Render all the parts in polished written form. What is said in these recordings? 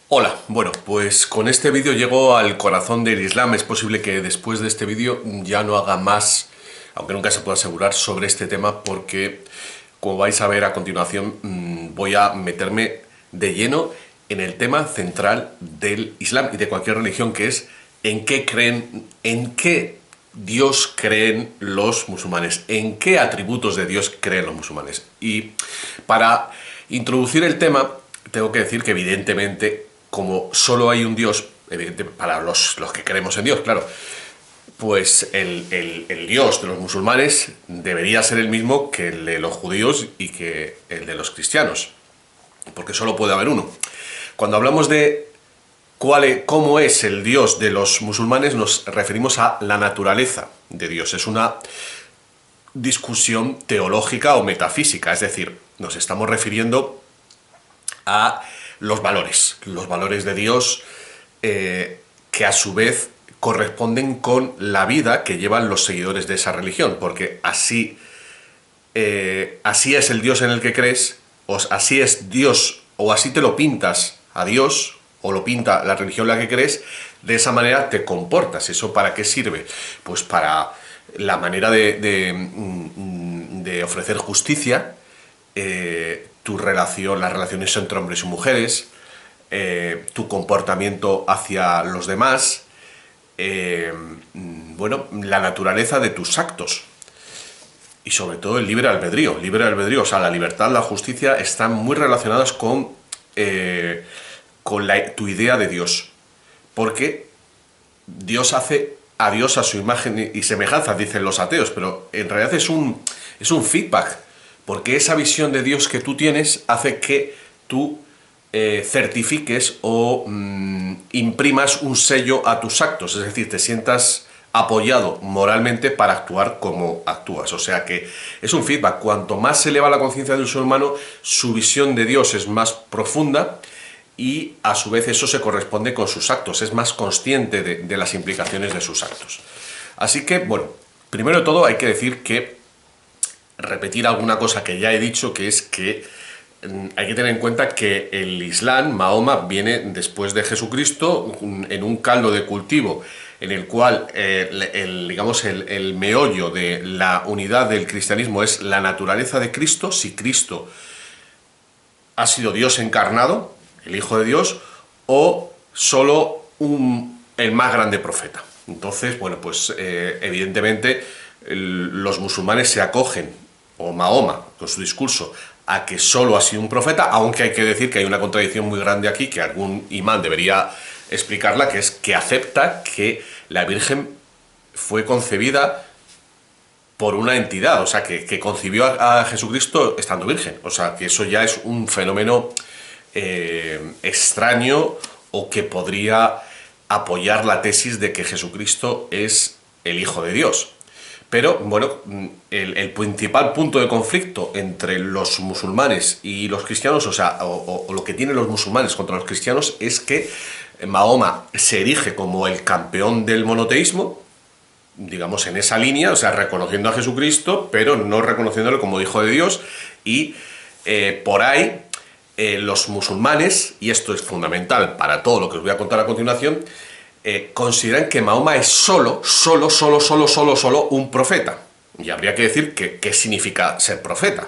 Hola, bueno, pues con este vídeo llego al corazón del Islam. Es posible que después de este vídeo ya no haga más, aunque nunca se pueda asegurar, sobre este tema porque, como vais a ver a continuación, voy a meterme de lleno en el tema central del Islam y de cualquier religión, que es en qué creen, en qué Dios creen los musulmanes, en qué atributos de Dios creen los musulmanes. Y para introducir el tema, tengo que decir que evidentemente, como solo hay un Dios, evidente, para los que creemos en Dios, claro, pues el Dios de los musulmanes debería ser el mismo que el de los judíos y que el de los cristianos, porque solo puede haber uno. Cuando hablamos de cómo es el Dios de los musulmanes, nos referimos a la naturaleza de Dios. Es una discusión teológica o metafísica, es decir, nos estamos refiriendo a los valores de Dios, que a su vez corresponden con la vida que llevan los seguidores de esa religión, porque así es el Dios en el que crees, o así es Dios, o así te lo pintas a Dios, o lo pinta la religión en la que crees, de esa manera te comportas. ¿Eso para qué sirve? Pues para la manera de ofrecer justicia, las relaciones entre hombres y mujeres, tu comportamiento hacia los demás, bueno, la naturaleza de tus actos y sobre todo el libre albedrío. O sea, la libertad, la justicia están muy relacionadas con tu idea de Dios, porque Dios hace a Dios a su imagen y semejanza, dicen los ateos, pero en realidad es un feedback, porque esa visión de Dios que tú tienes hace que tú certifiques o imprimas un sello a tus actos, es decir, te sientas apoyado moralmente para actuar como actúas. O sea que es un feedback. Cuanto más se eleva la conciencia del ser humano, su visión de Dios es más profunda y a su vez eso se corresponde con sus actos, es más consciente de las implicaciones de sus actos. Así que, bueno, primero de todo hay que decir que repetir alguna cosa que ya he dicho, que es que hay que tener en cuenta que el Islam, Mahoma, viene después de Jesucristo en un caldo de cultivo en el cual digamos el meollo de la unidad del cristianismo es la naturaleza de Cristo. Si Cristo ha sido Dios encarnado, el Hijo de Dios, o solo el más grande profeta. Entonces, bueno, pues evidentemente los musulmanes se acogen, o Mahoma, con su discurso, a que solo ha sido un profeta, aunque hay que decir que hay una contradicción muy grande aquí, que algún imán debería explicarla, que es que acepta que la Virgen fue concebida por una entidad, o sea, que concibió a Jesucristo estando virgen. O sea, que eso ya es un fenómeno extraño, o que podría apoyar la tesis de que Jesucristo es el Hijo de Dios. Pero, bueno, el principal punto de conflicto entre los musulmanes y los cristianos, o sea, o lo que tienen los musulmanes contra los cristianos, es que Mahoma se erige como el campeón del monoteísmo, digamos en esa línea, o sea, reconociendo a Jesucristo, pero no reconociéndolo como Hijo de Dios, y por ahí los musulmanes, y esto es fundamental para todo lo que os voy a contar a continuación, consideran que Mahoma es solo un profeta. Y habría que decir qué significa ser profeta.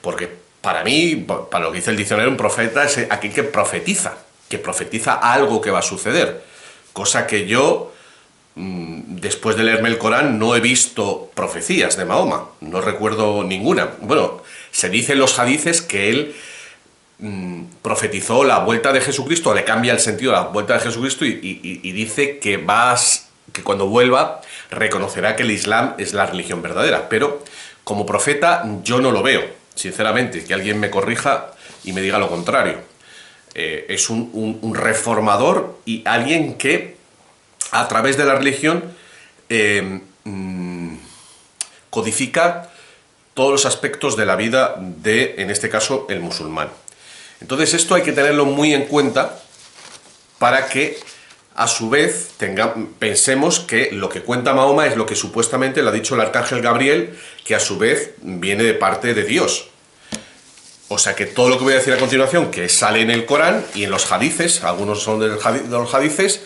Porque para mí, para lo que dice el diccionario, un profeta es aquel que profetiza algo que va a suceder. Cosa que yo, después de leerme el Corán, no he visto profecías de Mahoma. No recuerdo ninguna. Bueno, se dice en los hadices que él profetizó la vuelta de Jesucristo, le cambia el sentido de la vuelta de Jesucristo y dice que cuando vuelva reconocerá que el Islam es la religión verdadera. Pero como profeta yo no lo veo, sinceramente, que alguien me corrija y me diga lo contrario. Es un reformador y alguien que a través de la religión codifica todos los aspectos de la vida de, en este caso, el musulmán. Entonces esto hay que tenerlo muy en cuenta para que a su vez pensemos que lo que cuenta Mahoma es lo que supuestamente le ha dicho el arcángel Gabriel, que a su vez viene de parte de Dios. O sea que todo lo que voy a decir a continuación, que sale en el Corán y en los hadices, algunos son de los hadices,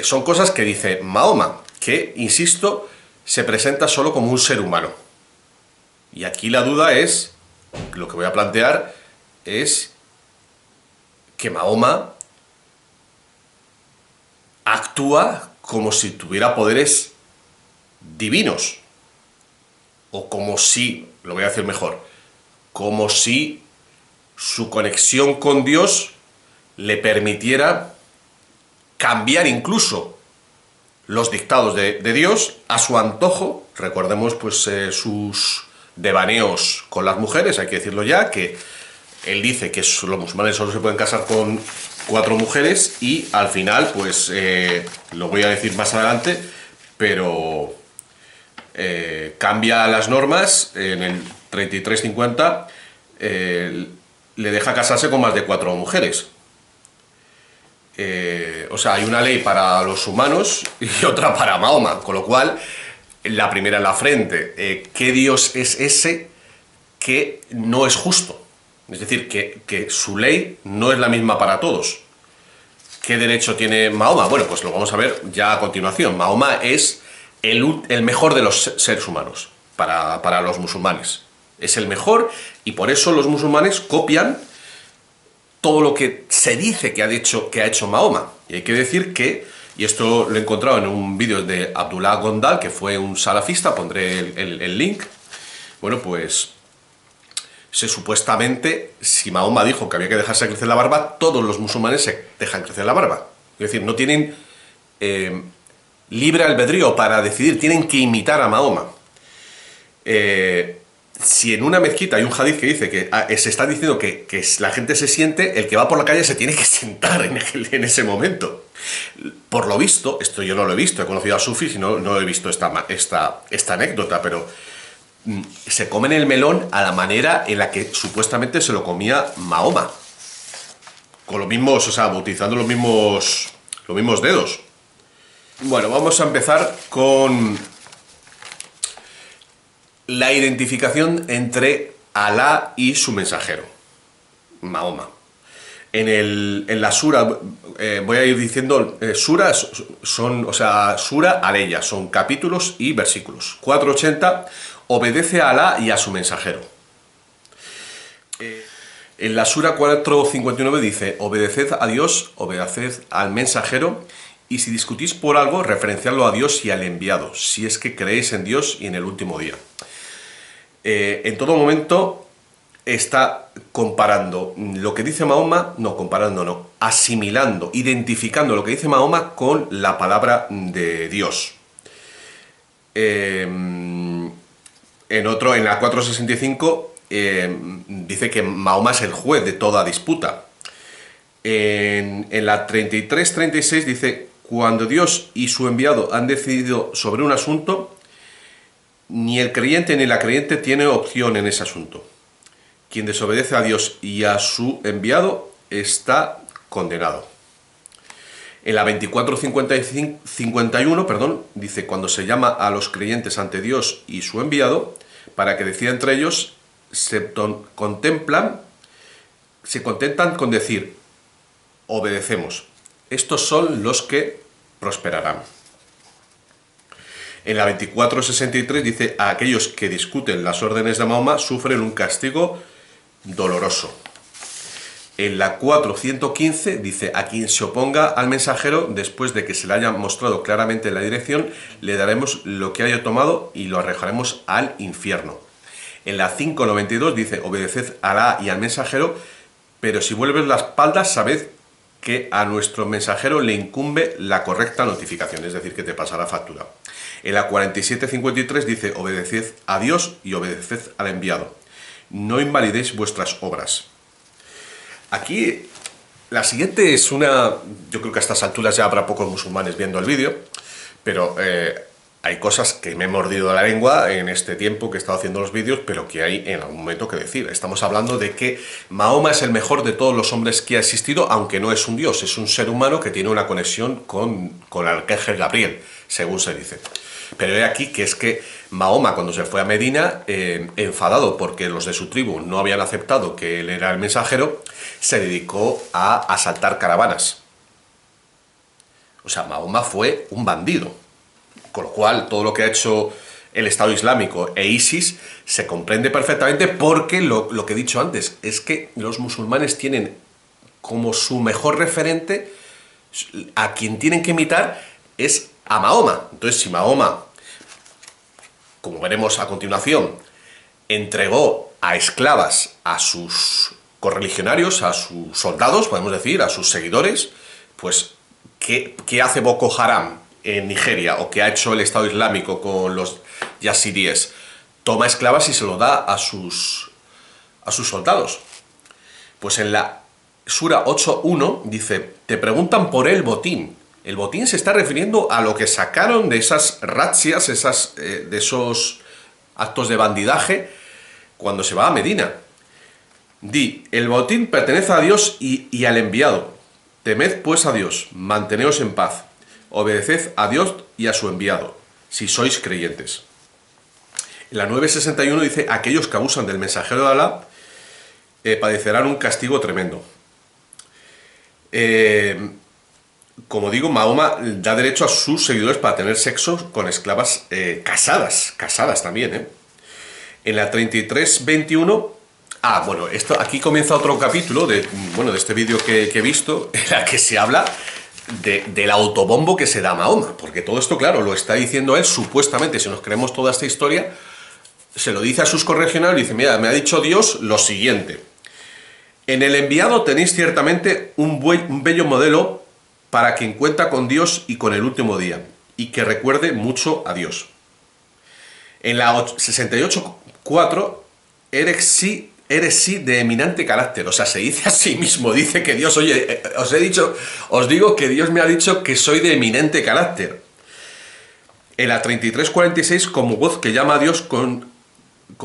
son cosas que dice Mahoma, que, insisto, se presenta solo como un ser humano. Y aquí la duda es, lo que voy a plantear es que Mahoma actúa como si tuviera poderes divinos, o como si, lo voy a decir mejor, como si su conexión con Dios le permitiera cambiar incluso los dictados de Dios a su antojo. Recordemos pues sus devaneos con las mujeres, hay que decirlo ya, que él dice que los musulmanes solo se pueden casar con 4 mujeres y al final, pues lo voy a decir más adelante, pero cambia las normas en el 3350, le deja casarse con más de 4 mujeres. O sea, hay una ley para los humanos y otra para Mahoma, con lo cual, la primera en la frente, ¿qué Dios es ese que no es justo? Es decir, que su ley no es la misma para todos. ¿Qué derecho tiene Mahoma? Bueno, pues lo vamos a ver ya a continuación. Mahoma es el mejor de los seres humanos para los musulmanes. Es el mejor y por eso los musulmanes copian todo lo que se dice que ha hecho Mahoma. Y hay que decir que, y esto lo he encontrado en un vídeo de Abdullah Gondal, que fue un salafista, pondré el link. Bueno, pues supuestamente, si Mahoma dijo que había que dejarse crecer la barba, todos los musulmanes se dejan crecer la barba. Es decir, no tienen libre albedrío para decidir, tienen que imitar a Mahoma. Si en una mezquita hay un hadith que dice que se está diciendo que la gente se siente, el que va por la calle se tiene que sentar en ese momento. Por lo visto, esto yo no lo he visto, he conocido a sufis y no he visto esta anécdota, pero se comen el melón a la manera en la que supuestamente se lo comía Mahoma. Con los mismos, o sea, utilizando los mismos dedos. Bueno, vamos a empezar con la identificación entre Alá y su mensajero, Mahoma. En la sura, voy a ir diciendo, suras son, o sea, sura aleya, son capítulos y versículos. 480, obedece a Alá y a su mensajero. En la sura 459 dice, obedeced a Dios, obedeced al mensajero, y si discutís por algo, referenciadlo a Dios y al enviado, si es que creéis en Dios y en el último día. En todo momento está comparando lo que dice Mahoma, asimilando, identificando lo que dice Mahoma con la palabra de Dios. En la 465 dice que Mahoma es el juez de toda disputa. En la 33-36 dice, cuando Dios y su enviado han decidido sobre un asunto, ni el creyente ni la creyente tiene opción en ese asunto. Quien desobedece a Dios y a su enviado está condenado. En la 24-51, dice, cuando se llama a los creyentes ante Dios y su enviado, para que decida entre ellos, se contentan con decir, obedecemos. Estos son los que prosperarán. En la 24-63 dice, a aquellos que discuten las órdenes de Mahoma sufren un castigo doloroso. En la 415 dice, a quien se oponga al mensajero, después de que se le haya mostrado claramente la dirección, le daremos lo que haya tomado y lo arrojaremos al infierno. En la 592 dice, obedeced a Alá y al mensajero, pero si vuelves la espalda, sabed que a nuestro mensajero le incumbe la correcta notificación, es decir, que te pasará factura. En la 47-53 dice, obedeced a Dios y obedeced al enviado. No invalidéis vuestras obras. Aquí, la siguiente es una... Yo creo que a estas alturas ya habrá pocos musulmanes viendo el vídeo, pero hay cosas que me he mordido la lengua en este tiempo que he estado haciendo los vídeos, pero que hay en algún momento que decir. Estamos hablando de que Mahoma es el mejor de todos los hombres que ha existido, aunque no es un dios, es un ser humano que tiene una conexión con el arcángel Gabriel, según se dice. Pero he aquí que es que Mahoma, cuando se fue a Medina, enfadado porque los de su tribu no habían aceptado que él era el mensajero, se dedicó a asaltar caravanas. O sea, Mahoma fue un bandido. Con lo cual, todo lo que ha hecho el Estado Islámico e ISIS se comprende perfectamente, porque lo que he dicho antes es que los musulmanes tienen como su mejor referente, a quien tienen que imitar es a Mahoma. Entonces, si Mahoma, como veremos a continuación, entregó a esclavas a sus correligionarios, a sus soldados, podemos decir, a sus seguidores, pues ¿qué hace Boko Haram en Nigeria, o qué ha hecho el Estado Islámico con los yazidíes? Toma esclavas y se lo da a sus soldados. Pues en la Sura 8.1 dice, te preguntan por el botín. El botín se está refiriendo a lo que sacaron de esas razzias, de esos actos de bandidaje, cuando se va a Medina. Di, el botín pertenece a Dios y al enviado. Temed pues a Dios, manteneos en paz, obedeced a Dios y a su enviado, si sois creyentes. En la 9.61 dice, aquellos que abusan del mensajero de Alá padecerán un castigo tremendo. Como digo, Mahoma da derecho a sus seguidores para tener sexo con esclavas casadas también. En la 33.21, bueno, aquí comienza otro capítulo de este vídeo que he visto, en la que se habla del autobombo que se da a Mahoma, porque todo esto, claro, lo está diciendo él supuestamente. Si nos creemos toda esta historia, se lo dice a sus correligionarios y dice, mira, me ha dicho Dios lo siguiente: en el enviado tenéis ciertamente un bello modelo para quien cuenta con Dios y con el último día, y que recuerde mucho a Dios. En la 68.4, eres sí de eminente carácter. O sea, se dice a sí mismo, dice que Dios, oye, os digo que Dios me ha dicho que soy de eminente carácter. En la 33.46, como voz que llama a Dios con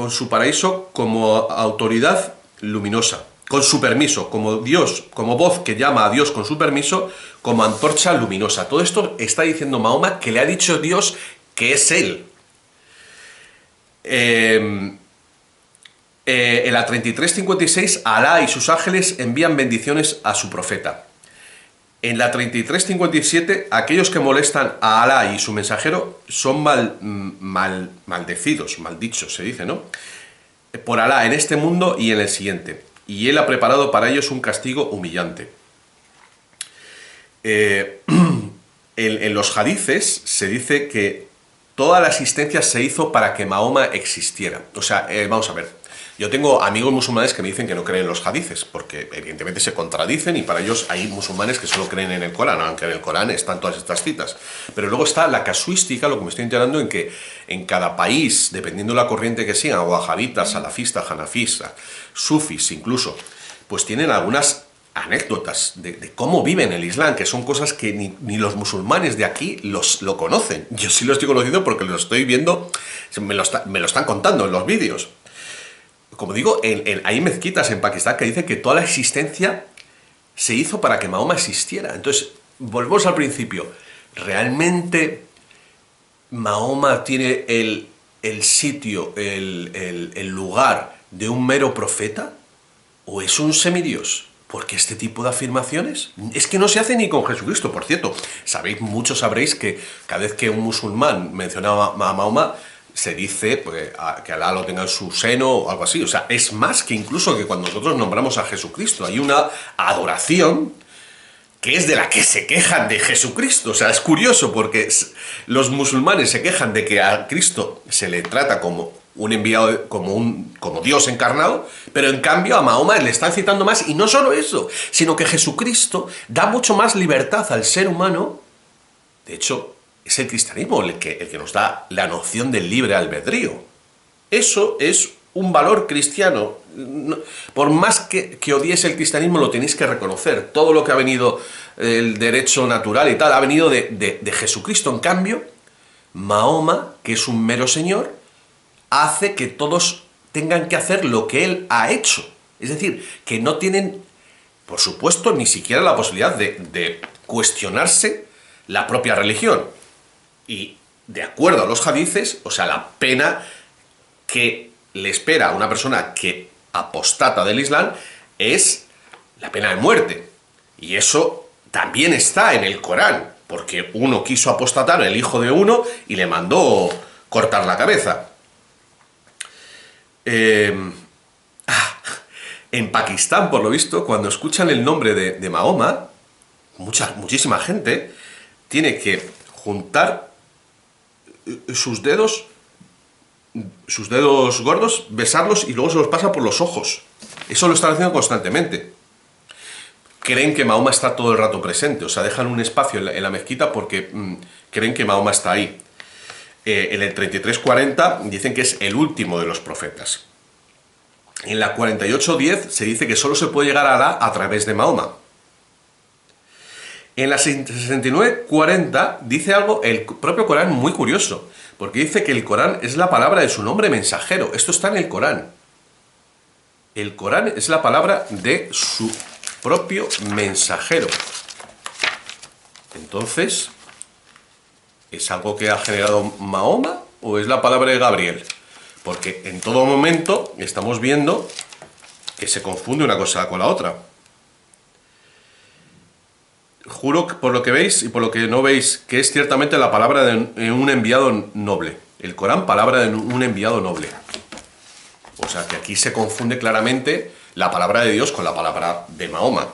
su paraíso como autoridad luminosa, con su permiso, como voz que llama a Dios con su permiso, como antorcha luminosa. Todo esto está diciendo Mahoma que le ha dicho Dios que es él. En la 33.56, Alá y sus ángeles envían bendiciones a su profeta. En la 33.57, aquellos que molestan a Alá y su mensajero son maldecidos, maldichos se dice, ¿no? Por Alá en este mundo y en el siguiente. Y él ha preparado para ellos un castigo humillante. En los hadices se dice que toda la existencia se hizo para que Mahoma existiera. O sea, vamos a ver. Yo tengo amigos musulmanes que me dicen que no creen en los hadices, porque evidentemente se contradicen, y para ellos hay musulmanes que solo creen en el Corán, aunque en el Corán están todas estas citas. Pero luego está la casuística, lo que me estoy enterando, en que en cada país, dependiendo de la corriente que sigan, wahabitas, salafistas, hanafistas, sufis incluso, pues tienen algunas anécdotas de cómo viven el Islam, que son cosas que ni los musulmanes de aquí lo conocen. Yo sí lo estoy conociendo porque lo estoy viendo, me lo están contando en los vídeos. Como digo, hay mezquitas en Pakistán que dicen que toda la existencia se hizo para que Mahoma existiera. Entonces, volvemos al principio. ¿Realmente Mahoma tiene el sitio, el lugar de un mero profeta? ¿O es un semidios? Porque este tipo de afirmaciones es que no se hace ni con Jesucristo. Por cierto, muchos sabréis que cada vez que un musulmán mencionaba a Mahoma, se dice pues, que Alá lo tenga en su seno o algo así. O sea, es más que incluso que cuando nosotros nombramos a Jesucristo. Hay una adoración que es de la que se quejan de Jesucristo. O sea, es curioso porque los musulmanes se quejan de que a Cristo se le trata como un enviado, como Dios encarnado, pero en cambio a Mahoma le están citando más. Y no solo eso, sino que Jesucristo da mucho más libertad al ser humano. De hecho, es el cristianismo el que nos da la noción del libre albedrío. Eso es un valor cristiano. Por más que odies el cristianismo, lo tenéis que reconocer. Todo lo que ha venido, el derecho natural y tal, ha venido de Jesucristo. En cambio, Mahoma, que es un mero señor, hace que todos tengan que hacer lo que él ha hecho. Es decir, que no tienen, por supuesto, ni siquiera la posibilidad de cuestionarse la propia religión. Y de acuerdo a los hadices, o sea, la pena que le espera a una persona que apostata del Islam es la pena de muerte. Y eso también está en el Corán, porque uno quiso apostatar, el hijo de uno, y le mandó cortar la cabeza. En Pakistán, por lo visto, cuando escuchan el nombre de Mahoma, muchísima gente tiene que juntar sus dedos gordos, besarlos y luego se los pasa por los ojos. Eso lo están haciendo constantemente. Creen que Mahoma está todo el rato presente, o sea, dejan un espacio en la mezquita porque creen que Mahoma está ahí. En el 3340 dicen que es el último de los profetas. En la 4810 se dice que solo se puede llegar a Alá a través de Mahoma. En la 6940 dice algo el propio Corán muy curioso, porque dice que el Corán es la palabra de su nombre mensajero. Esto está en el Corán. El Corán es la palabra de su propio mensajero. Entonces, ¿es algo que ha generado Mahoma o es la palabra de Gabriel? Porque en todo momento estamos viendo que se confunde una cosa con la otra. Juro por lo que veis y por lo que no veis que es ciertamente la palabra de un enviado noble. El Corán, palabra de un enviado noble. O sea que aquí se confunde claramente la palabra de Dios con la palabra de Mahoma.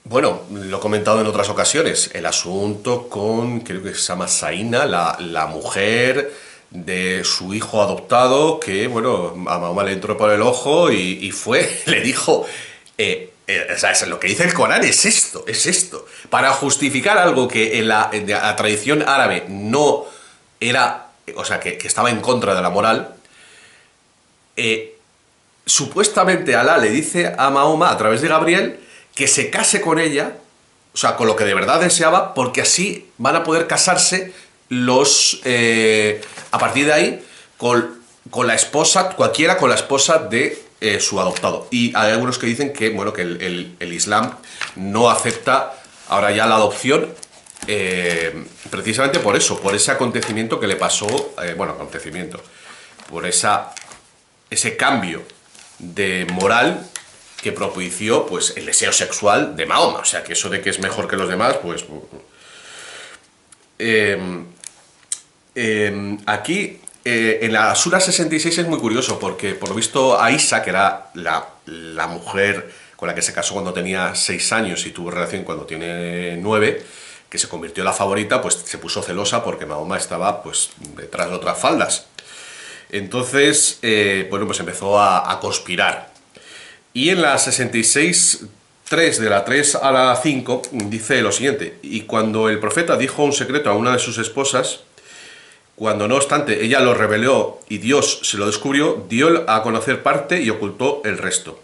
Bueno, lo he comentado en otras ocasiones, el asunto con, creo que se llama Zaina, la mujer de su hijo adoptado, que, bueno, a Mahoma le entró por el ojo y fue, le dijo, o sea, lo que dice el Corán es esto, para justificar algo que en la tradición árabe no era, o sea, que estaba en contra de la moral. Supuestamente Alá le dice a Mahoma a través de Gabriel que se case con ella, o sea, con lo que de verdad deseaba, porque así van a poder casarse a partir de ahí con la esposa, cualquiera con la esposa de su adoptado. Y hay algunos que dicen que, bueno, que el Islam no acepta ahora ya la adopción, precisamente por eso, por ese acontecimiento que le pasó, por ese cambio de moral que propició, pues, el deseo sexual de Mahoma. O sea, que eso de que es mejor que los demás, pues... aquí, en la Sura 66 es muy curioso, porque por lo visto Aisha, que era la mujer con la que se casó cuando tenía 6 años y tuvo relación cuando tiene 9, que se convirtió en la favorita, pues se puso celosa porque Mahoma estaba, pues, detrás de otras faldas. Entonces, bueno, pues empezó a conspirar. Y en la 66.3, de la 3 a la 5, dice lo siguiente: y cuando el profeta dijo un secreto a una de sus esposas, cuando no obstante ella lo reveló y Dios se lo descubrió, dio a conocer parte y ocultó el resto.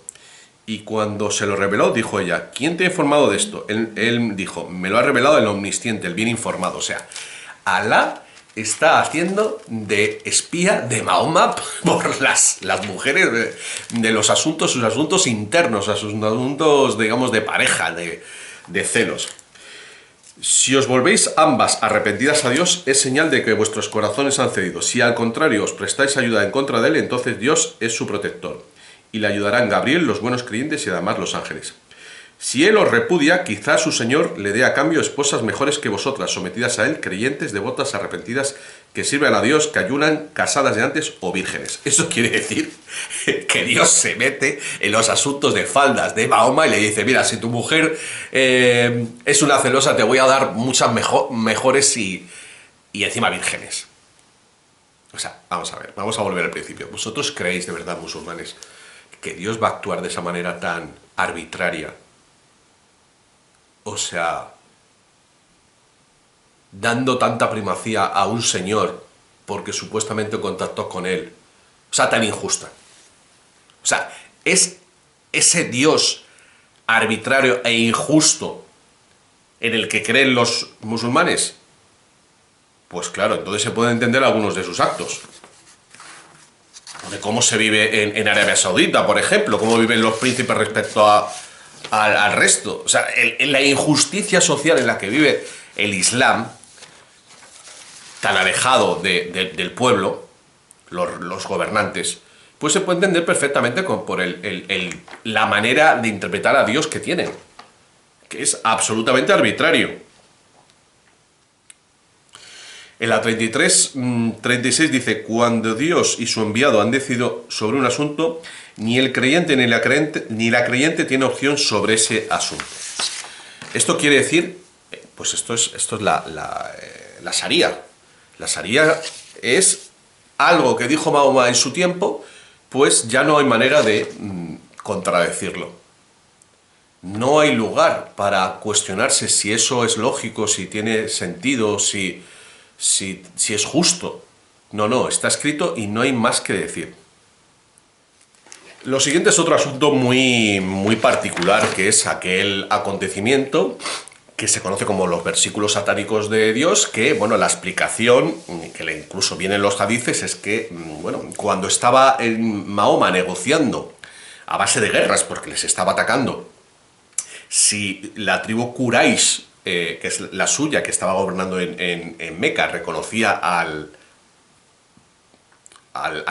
Y cuando se lo reveló, dijo ella: ¿quién te ha informado de esto? Él dijo: me lo ha revelado el omnisciente, el bien informado. O sea, Alá está haciendo de espía de Mahoma por las mujeres de los asuntos, sus asuntos internos, a sus asuntos, digamos, de pareja, de celos. Si os volvéis ambas arrepentidas a Dios, es señal de que vuestros corazones han cedido. Si al contrario os prestáis ayuda en contra de él, entonces Dios es su protector, y le ayudarán Gabriel, los buenos creyentes y además los ángeles. Si él os repudia, quizás su Señor le dé a cambio esposas mejores que vosotras, sometidas a él, creyentes, devotas, arrepentidas, que sirven a Dios, que ayunan, casadas de antes o vírgenes. Eso quiere decir que Dios se mete en los asuntos de faldas de Mahoma y le dice: mira, si tu mujer es una celosa, te voy a dar muchas mejores y encima vírgenes. O sea, vamos a ver, vamos a volver al principio. ¿Vosotros creéis de verdad, musulmanes, que Dios va a actuar de esa manera tan arbitraria? O sea, dando tanta primacía a un señor porque supuestamente contactó con él. O sea, tan injusta. O sea, ¿es ese Dios arbitrario e injusto en el que creen los musulmanes? Pues claro, entonces se pueden entender algunos de sus actos. De cómo se vive en Arabia Saudita, por ejemplo, cómo viven los príncipes respecto al resto. O sea, la injusticia social en la que vive el Islam tan alejado del pueblo, los gobernantes, pues se puede entender perfectamente por la manera de interpretar a Dios que tienen, que es absolutamente arbitrario. En la 36 dice: cuando Dios y su enviado han decidido sobre un asunto, ni el creyente ni la creyente tiene opción sobre ese asunto. Esto quiere decir, pues esto es la Sharia. La Sharia es algo que dijo Mahoma en su tiempo, pues ya no hay manera de contradecirlo. No hay lugar para cuestionarse si eso es lógico, si tiene sentido, si es justo. No, está escrito y no hay más que decir. Lo siguiente es otro asunto muy, muy particular, que es aquel acontecimiento que se conoce como los versículos satánicos de Dios, que, bueno, la explicación, que incluso viene en los hadices, es que, bueno, cuando estaba Mahoma negociando a base de guerras, porque les estaba atacando, si la tribu Quraysh, que es la suya, que estaba gobernando en Meca, reconocía al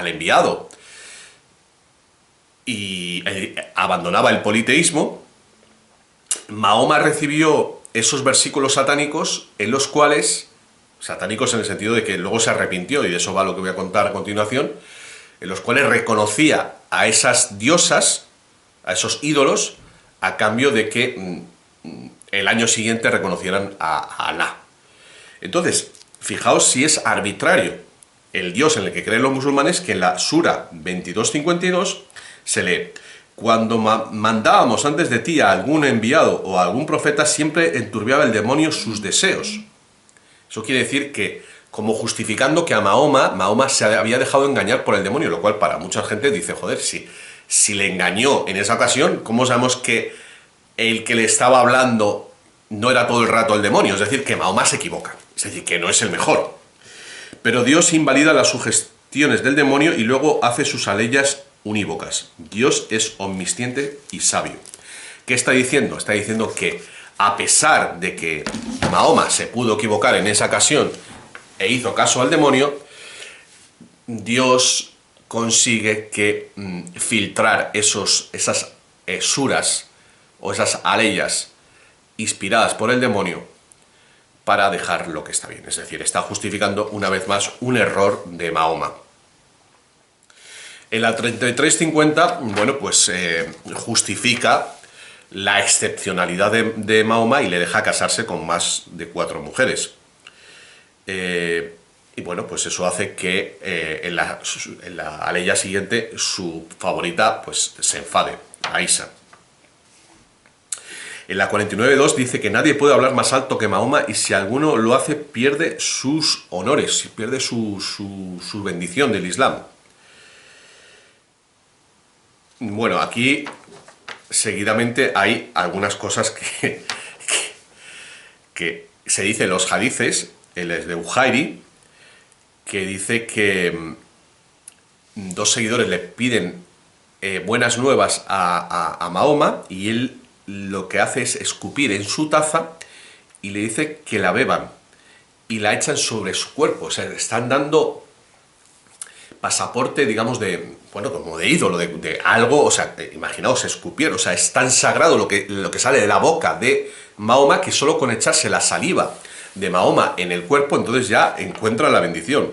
enviado y abandonaba el politeísmo, Mahoma recibió esos versículos satánicos en los cuales, satánicos en el sentido de que luego se arrepintió, y de eso va lo que voy a contar a continuación, en los cuales reconocía a esas diosas, a esos ídolos, a cambio de que el año siguiente reconocieran a Alá. Entonces, fijaos si es arbitrario el Dios en el que creen los musulmanes, que en la Sura 22:52 se lee: cuando mandábamos antes de ti a algún enviado o a algún profeta, siempre enturbiaba el demonio sus deseos. Eso quiere decir que, como justificando que a Mahoma se había dejado engañar por el demonio, lo cual para mucha gente dice, joder, si le engañó en esa ocasión, ¿cómo sabemos que el que le estaba hablando no era todo el rato el demonio? Es decir, que Mahoma se equivoca, es decir, que no es el mejor. Pero Dios invalida las sugestiones del demonio y luego hace sus aleyas unívocas. Dios es omnisciente y sabio. ¿Qué está diciendo? Está diciendo que, a pesar de que Mahoma se pudo equivocar en esa ocasión e hizo caso al demonio, Dios consigue filtrar esas suras o esas aleyas inspiradas por el demonio para dejar lo que está bien. Es decir, está justificando una vez más un error de Mahoma. En la 33:50, bueno, pues justifica la excepcionalidad de Mahoma y le deja casarse con más de 4 mujeres. Y bueno, pues eso hace que en la aleya siguiente su favorita pues se enfade, Aisha. En la 49:2 dice que nadie puede hablar más alto que Mahoma y si alguno lo hace pierde sus honores, pierde su bendición del Islam. Bueno, aquí seguidamente hay algunas cosas que se dice en los hadices, el de Bujairi, que dice que 2 seguidores le piden buenas nuevas a Mahoma y él lo que hace es escupir en su taza y le dice que la beban y la echan sobre su cuerpo. O sea, están dando pasaporte, digamos, bueno, como de ídolo, de algo. O sea, imaginaos, escupir, o sea, es tan sagrado lo que sale de la boca de Mahoma que solo con echarse la saliva de Mahoma en el cuerpo, entonces ya encuentra la bendición.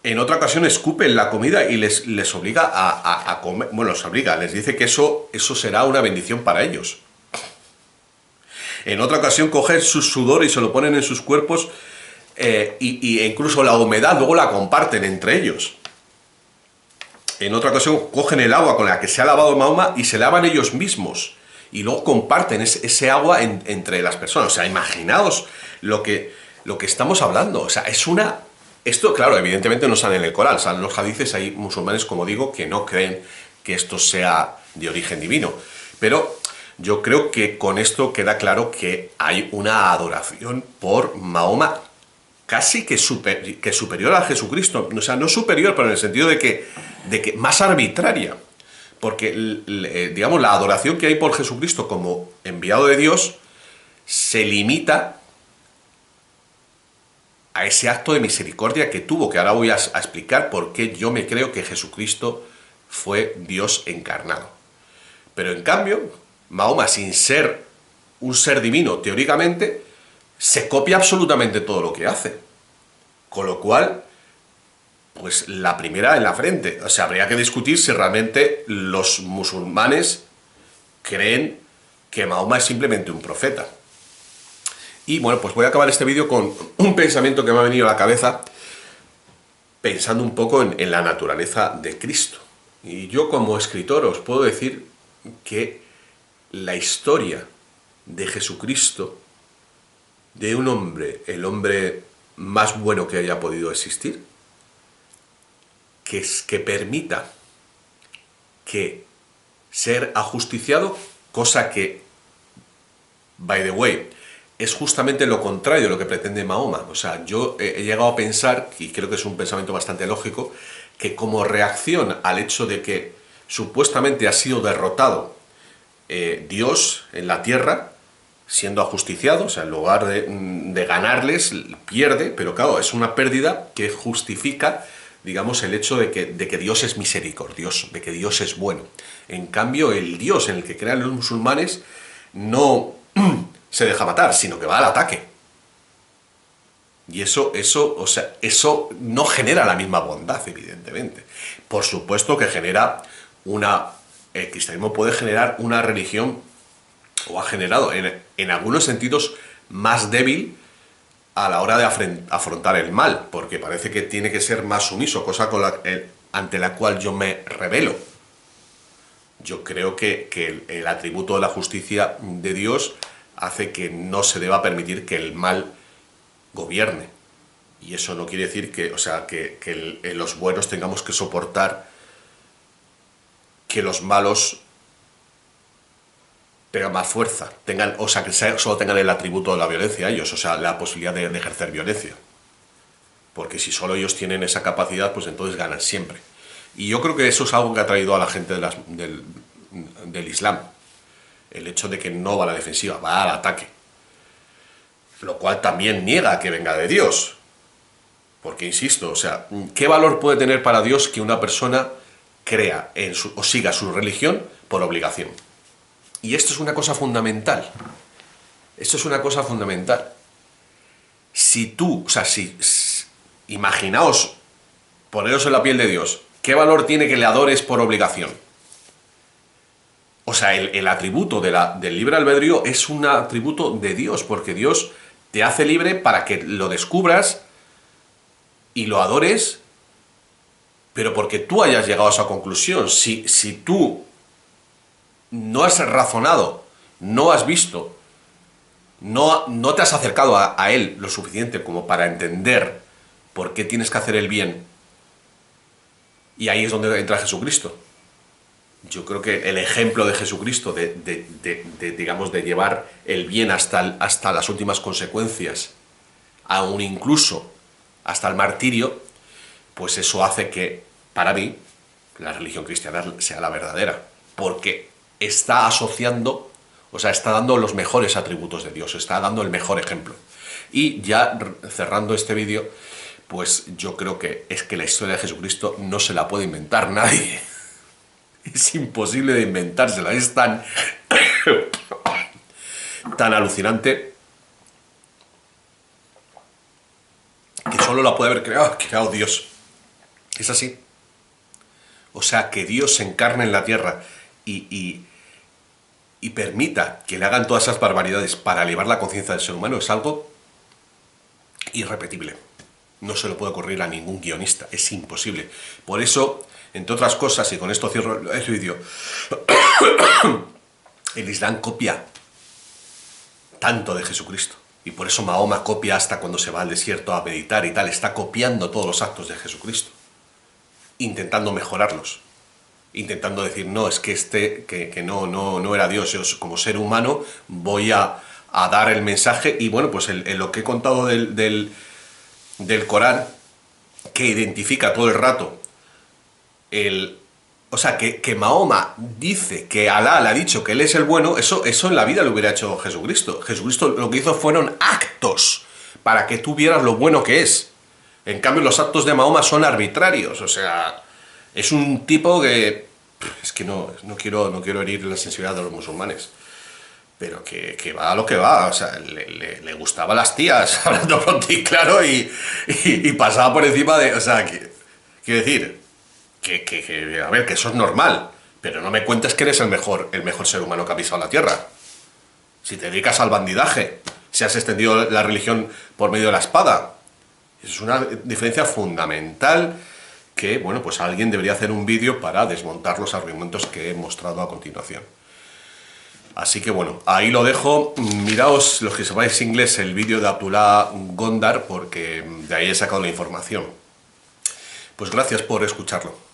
En otra ocasión escupen la comida y les obliga a comer, bueno, les dice que eso será una bendición para ellos. En otra ocasión cogen su sudor y se lo ponen en sus cuerpos e incluso la humedad luego la comparten entre ellos. En otra ocasión cogen el agua con la que se ha lavado Mahoma y se lavan ellos mismos y luego comparten ese agua entre las personas. O sea, imaginaos lo que estamos hablando. O sea, esto, claro, evidentemente no sale en el Corán, salen los hadices. Hay musulmanes, como digo, que no creen que esto sea de origen divino. Pero yo creo que con esto queda claro que hay una adoración por Mahoma casi que superior a Jesucristo. O sea, no superior, pero en el sentido de que más arbitraria. Porque, digamos, la adoración que hay por Jesucristo como enviado de Dios se limita a ese acto de misericordia que tuvo, que ahora voy a explicar por qué yo me creo que Jesucristo fue Dios encarnado. Pero en cambio, Mahoma, sin ser un ser divino teóricamente, se copia absolutamente todo lo que hace. Con lo cual, pues la primera en la frente. O sea, habría que discutir si realmente los musulmanes creen que Mahoma es simplemente un profeta. Y bueno, pues voy a acabar este vídeo con un pensamiento que me ha venido a la cabeza pensando un poco en la naturaleza de Cristo. Y yo como escritor os puedo decir que la historia de Jesucristo, de un hombre, el hombre más bueno que haya podido existir, que permita que ser ajusticiado, cosa que, by the way, es justamente lo contrario de lo que pretende Mahoma. O sea, yo he llegado a pensar, y creo que es un pensamiento bastante lógico, que como reacción al hecho de que supuestamente ha sido derrotado Dios en la tierra, siendo ajusticiado, o sea, en lugar de ganarles, pierde, pero claro, es una pérdida que justifica, digamos, el hecho de que Dios es misericordioso, de que Dios es bueno. En cambio, el Dios en el que crean los musulmanes no se deja matar, sino que va al ataque. Y eso no genera la misma bondad, evidentemente. Por supuesto que genera el cristianismo puede generar una religión, o ha generado, en algunos sentidos, más débil a la hora de afrontar el mal, porque parece que tiene que ser más sumiso, cosa ante la cual yo me rebelo. Yo creo que el atributo de la justicia de Dios hace que no se deba permitir que el mal gobierne. Y eso no quiere decir que los buenos tengamos que soportar que los malos tengan más fuerza, que solo tengan el atributo de la violencia ellos, o sea, la posibilidad de ejercer violencia. Porque si solo ellos tienen esa capacidad, pues entonces ganan siempre. Y yo creo que eso es algo que ha traído a la gente del Islam. El hecho de que no va a la defensiva, va al ataque. Lo cual también niega que venga de Dios. Porque, insisto, o sea, ¿qué valor puede tener para Dios que una persona crea o siga su religión por obligación? Y esto es una cosa fundamental. Esto es una cosa fundamental. Imaginaos, poneros en la piel de Dios, ¿qué valor tiene que le adores por obligación? O sea, el atributo del libre albedrío es un atributo de Dios, porque Dios te hace libre para que lo descubras y lo adores, pero porque tú hayas llegado a esa conclusión. Si tú no has razonado, no has visto, no te has acercado a Él lo suficiente como para entender por qué tienes que hacer el bien, y ahí es donde entra Jesucristo. Yo creo que el ejemplo de Jesucristo digamos, de llevar el bien hasta las últimas consecuencias, aún incluso hasta el martirio, pues eso hace que, para mí, la religión cristiana sea la verdadera, porque está asociando, o sea, está dando los mejores atributos de Dios, está dando el mejor ejemplo. Y ya cerrando este vídeo, pues yo creo que es que la historia de Jesucristo no se la puede inventar nadie. Es imposible de inventársela, es tan alucinante que solo la puede haber creado Dios. Es así. O sea, que Dios se encarne en la tierra y permita que le hagan todas esas barbaridades para elevar la conciencia del ser humano es algo irrepetible. No se lo puede ocurrir a ningún guionista, es imposible. Por eso, entre otras cosas, y con esto cierro el vídeo, el Islam copia tanto de Jesucristo. Y por eso Mahoma copia hasta cuando se va al desierto a meditar y tal. Está copiando todos los actos de Jesucristo, intentando mejorarlos. Intentando decir, no, es que no era Dios. Yo como ser humano voy a dar el mensaje. Y bueno, pues en lo que he contado del Corán, que identifica todo el rato o sea, que Mahoma dice que Alá le ha dicho que él es el bueno, eso en la vida lo hubiera hecho Jesucristo. Jesucristo lo que hizo fueron actos, para que tú vieras lo bueno que es. En cambio, los actos de Mahoma son arbitrarios, o sea, es un tipo que... Es que no quiero herir la sensibilidad de los musulmanes, pero que va a lo que va, o sea, le gustaban las tías, hablando pronto y claro, y pasaba por encima de... O sea, quiero decir, a ver, que eso es normal, pero no me cuentes que eres el mejor ser humano que ha pisado la tierra. Si te dedicas al bandidaje, si has extendido la religión por medio de la espada. Es una diferencia fundamental que, bueno, pues alguien debería hacer un vídeo para desmontar los argumentos que he mostrado a continuación. Así que bueno, ahí lo dejo. Miraos, los que sepáis inglés, el vídeo de Abdullah Gondar, porque de ahí he sacado la información. Pues gracias por escucharlo.